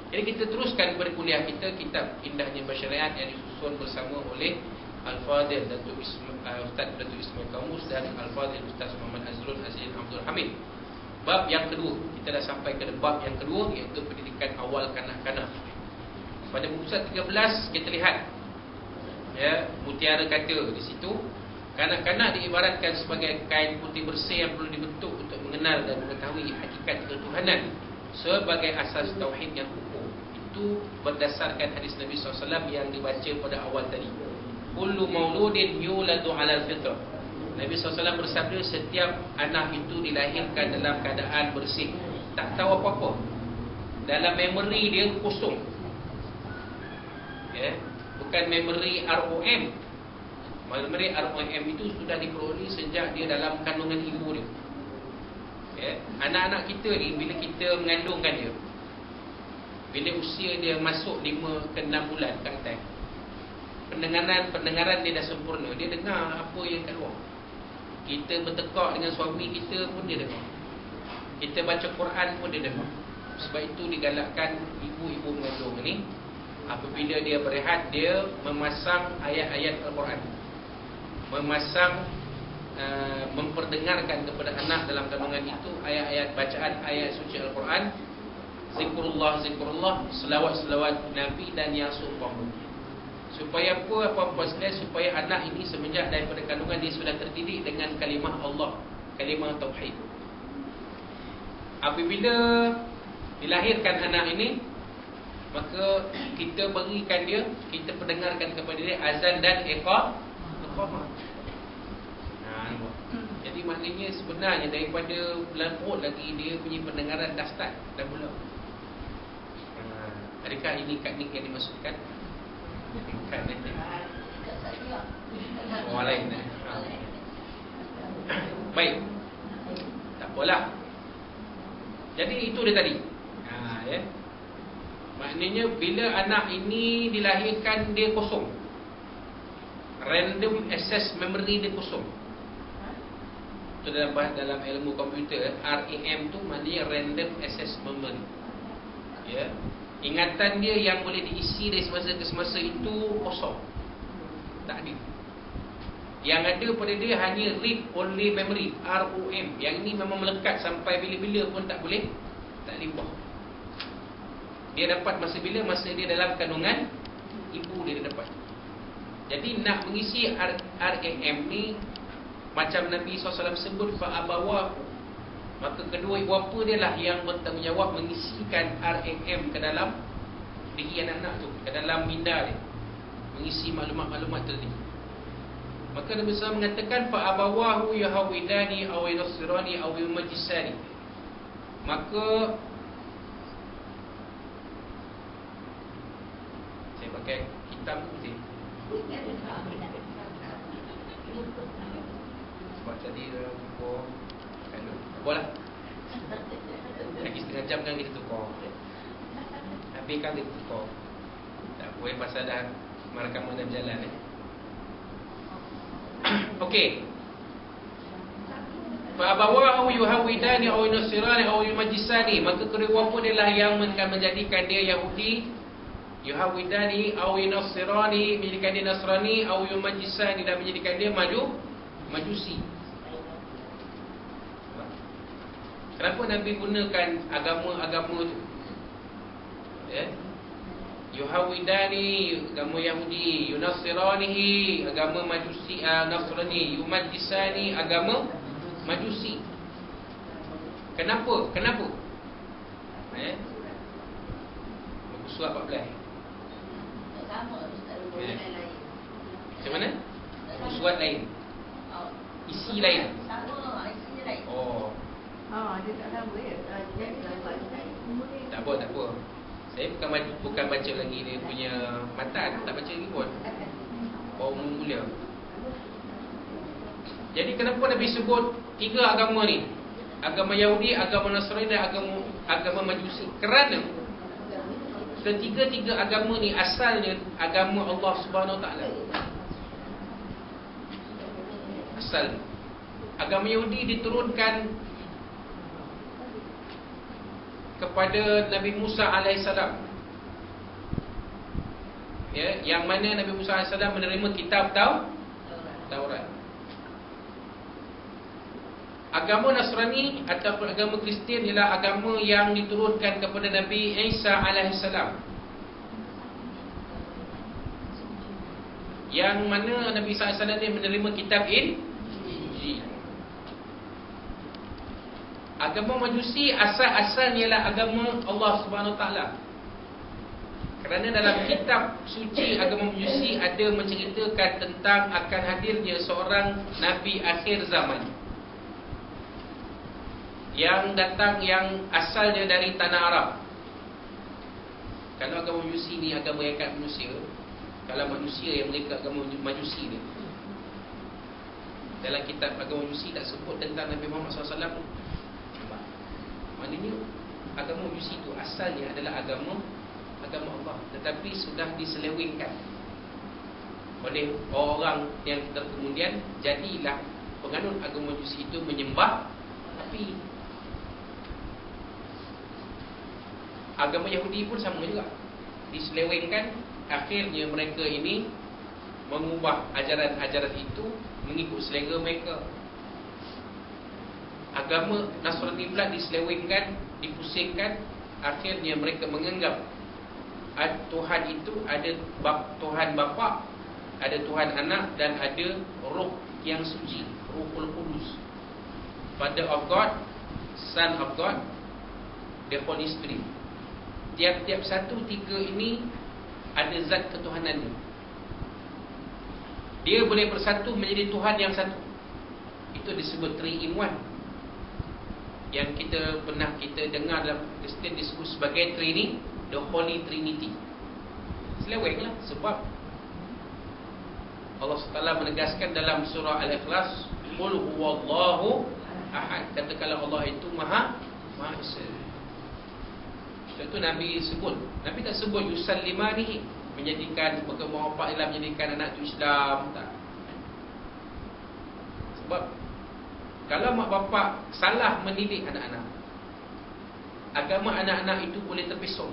Jadi kita teruskan kepada kuliah kita, kitab Indahnya Bersyariat yang disusun bersama oleh Al-Fadhil Ustaz Datuk Ismail Kamus dan Al-Fadhil Ustaz Muhammad Azrul Aziz Abdul Hamid. Bab yang kedua, kita dah sampai ke bab yang kedua, iaitu pendidikan awal kanak-kanak. Pada muka surat 13 kita lihat, ya, mutiara kata di situ, kanak-kanak diibaratkan sebagai kain putih bersih yang perlu dibentuk untuk mengenal dan mengetahui hakikat ketuhanan sebagai asas tauhid yang kukuh. Itu berdasarkan hadis Nabi SAW yang dibaca pada awal tadi. Kullu mauludin yuladu ala al-fitrah. Nabi SAW bersabda, setiap anak itu dilahirkan dalam keadaan bersih, tak tahu apa-apa. Dalam memori dia kosong, ya, bukan memori ROM. Memori ROM itu sudah diperoleh sejak dia dalam kandungan ibu dia, ya. Anak-anak kita ni, bila kita mengandungkan dia, bila usia dia masuk 5 ke 6 bulan ke atas, pendengaran dia dah sempurna. Dia dengar apa yang kat luar. Kita bertekak dengan suami kita pun dia dengar. Kita baca Quran pun dia dengar. Sebab itu digalakkan ibu-ibu mengandung ni, apabila dia berehat, dia memasang ayat-ayat Al-Quran, memperdengarkan kepada anak dalam kandungan itu ayat-ayat bacaan ayat suci Al-Quran, zikrullah, selawat-selawat Nabi dan yang seumpama. Supaya apa sekalian, supaya anak ini semenjak daripada kandungan dia sudah terdidik dengan kalimah Allah, kalimah tauhid. Apabila dilahirkan anak ini, maka kita berikan dia, kita pendengarkan kepada dia azan dan iqamah. Jadi maknanya sebenarnya daripada bulan perut lagi dia punya pendengaran dah start, dah mula. Adakah ini teknik yang dimasukkan? Bukan, orang lain. Baik, tak apalah. Jadi itu dia tadi, ya. Maknanya bila anak ini dilahirkan, dia kosong. Random access memory dia kosong. Itu dalam ilmu komputer, RAM tu maknanya random access memory, ya. Ingatan dia yang boleh diisi dari semasa ke semasa itu kosong, tak ada. Yang ada pada dia hanya read only memory, ROM. Yang ini memang melekat sampai bila-bila pun tak boleh, tak limbah. Dia dapat masa bila? Masa dia dalam kandungan ibu dia dapat. Jadi nak mengisi RAM ni, macam Nabi SAW sebut, fa'abawahu, maka kedua ibu bapa dia lah yang bertanggungjawab mengisikan RAM ke dalam diri anak-anak tu, ke dalam minda dia, mengisi maklumat-maklumat tadi. Maka Nabi SAW mengatakan, fa'abawahu yahawidani aw yunasirani aw yumajisani. Maka saya pakai kitab putih sebab tadi tukar kalau apalah, lagi setengah jam kan kita tukar, habis kan kita tukar. Tak boleh pasal dah rakaman dah berjalan. Okey. Fa abawahu yuhawidani aw yunasirani aw yumajisani. Maka kedua pun adalah yang akan menjadikan dia Yahudi, yuhawidani aw yunasirani, menjadikan dia Nasrani, aw yumajisani, dan menjadikan dia Majusi. Kenapa Nabi gunakan agama-agama tu? Ya. Yuhawidani, agama Yahudi, Yunasiranihi, agama Majusi, Nasrani, Yumajisani, agama Majusi. Kenapa? Buku surat 14. Macam mana? Buku surat lain, isi lain. Oh, dia tak sama ya. tak apa. Saya bukan baca lagi dia punya matan, tak baca lagi pun. Baru mula. Jadi kenapa Nabi sebut 3 agama ni? Agama Yahudi, agama Nasrani dan agama Majusi. Kerana ketiga-tiga agama ni asalnya agama Allah Subhanahu Wa Taala. Asal agama Yahudi diturunkan kepada Nabi Musa AS. Ya, yang mana Nabi Musa AS menerima kitab Taurat. Agama Nasrani ataupun agama Kristian ialah agama yang diturunkan kepada Nabi Isa AS, yang mana Nabi Isa AS dia menerima kitab Injil. Agama Majusi asal-asalnya ialah agama Allah Subhanahu Wa Taala. Kerana dalam kitab suci agama Majusi ada menceritakan tentang akan hadirnya seorang Nabi akhir zaman yang datang, yang asalnya dari tanah Arab. Kalau agama Majusi ni agama yang kat manusia, kalau manusia yang mereka agama Majusi ni, dalam kitab agama Majusi tak sebut tentang Nabi Muhammad SAW. Maknanya agama Majusi itu asalnya adalah agama Allah, tetapi sudah diselewengkan oleh orang yang kemudian jadilah penganut agama Majusi itu menyembah api. Agama Yahudi pun sama juga, diselewengkan. Akhirnya mereka ini mengubah ajaran-ajaran itu mengikut selera mereka. Agama Nasrani pula diselewengkan, dipusingkan. Akhirnya mereka menganggap Tuhan itu ada Tuhan Bapa, ada Tuhan Anak, dan ada Roh yang suci, Ruhul Qudus, Father of God, Son of God, the Holy Spirit. Tiap-tiap satu tiga ini ada zat ketuhanannya. Dia boleh bersatu menjadi Tuhan yang satu. Itu disebut 3 in 1. Yang kita pernah dengar dalam Kristian disebut sebagai Trinity, the Holy Trinity. Seleweng lah, sebab Allah SWT menegaskan dalam surah Al-Ikhlas, Qul huwallahu ahad. Katakanlah Allah itu Maha Esa. Sebab itu Nabi sebut, Nabi tak sebut yusallimani, menjadikan mak bapak ialah menjadikan anak itu Islam, tak. Sebab kalau mak bapak salah mendidik anak-anak, agama anak-anak itu boleh terpesong.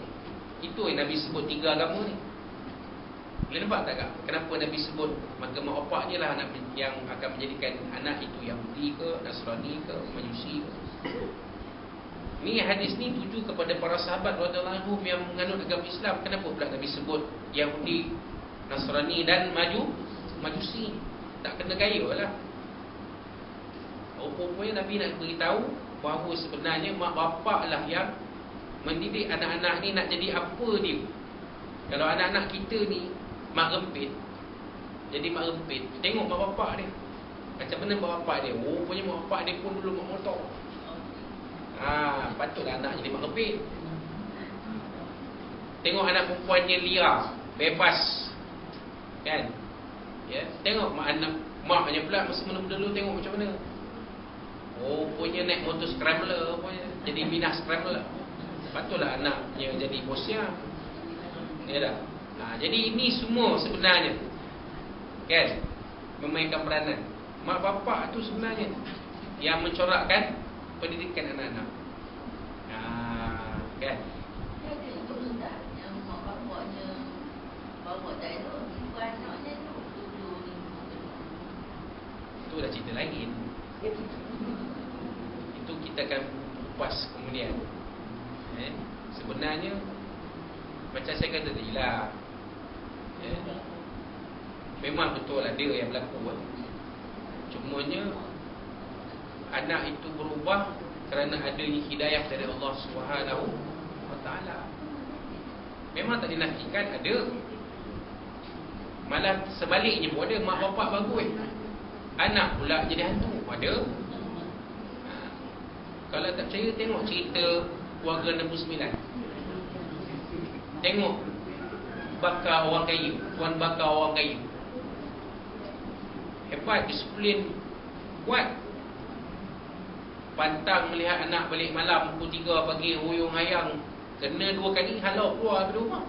Itu yang Nabi sebut 3 agama ni. Boleh nampak tak kak? Kenapa Nabi sebut maka mak bapaknya lah anak yang akan menjadikan anak itu Yahudi ke, Nasrani ke, Majusi ke. Ni hadis ni tuju kepada para sahabat radhiyallahu anhum yang menganut agama Islam. Kenapa pula Nabi sebut Yahudi, Nasrani dan Majusi? Tak kena gaya lah. Rupanya Nabi nak beritahu bahawa sebenarnya mak bapak lah yang mendidik anak-anak ni nak jadi apa dia. Kalau anak-anak kita ni mak rempit, jadi mak rempit, tengok mak bapak dia macam mana mak bapak dia. Rupanya mak bapak dia pun dulu mak motor. Patutlah anak jadi mak rempit. Tengok anak perempuannya liar, bebas, kan? Ya, tengok maknya pula masa muda dulu tengok macam mana. Punya naik motor scrambler, jadi minah scrambler. Patutlah anaknya jadi bosnya. Ya dah. Jadi ini semua sebenarnya, kan, memainkan peranan. Mak bapak tu sebenarnya yang mencorakkan pendidikan anak-anak. Kan? Yang mak bapaknya bawa tak elok, ibu anaknya itu dah cerita lain. Itu kita akan kupas kemudian. Sebenarnya macam saya kata tadi lah, memang betul lah dia yang berlaku. Cumanya anak itu berubah kerana adanya hidayah dari Allah Subhanahu Wa Taala. Memang tak dinafikan ada, malah sebaliknya pun ada. Mak bapak bagus, anak pula jadi hantu, ada. Kalau tak percaya, tengok cerita Keluarga 69. Tengok bakar orang kaya, tuan bakar orang kaya. Hebat, disiplin, kuat. Pantang melihat anak balik malam pukul 3 pagi, huyung hayang, kena 2 kali halau keluar dari rumah.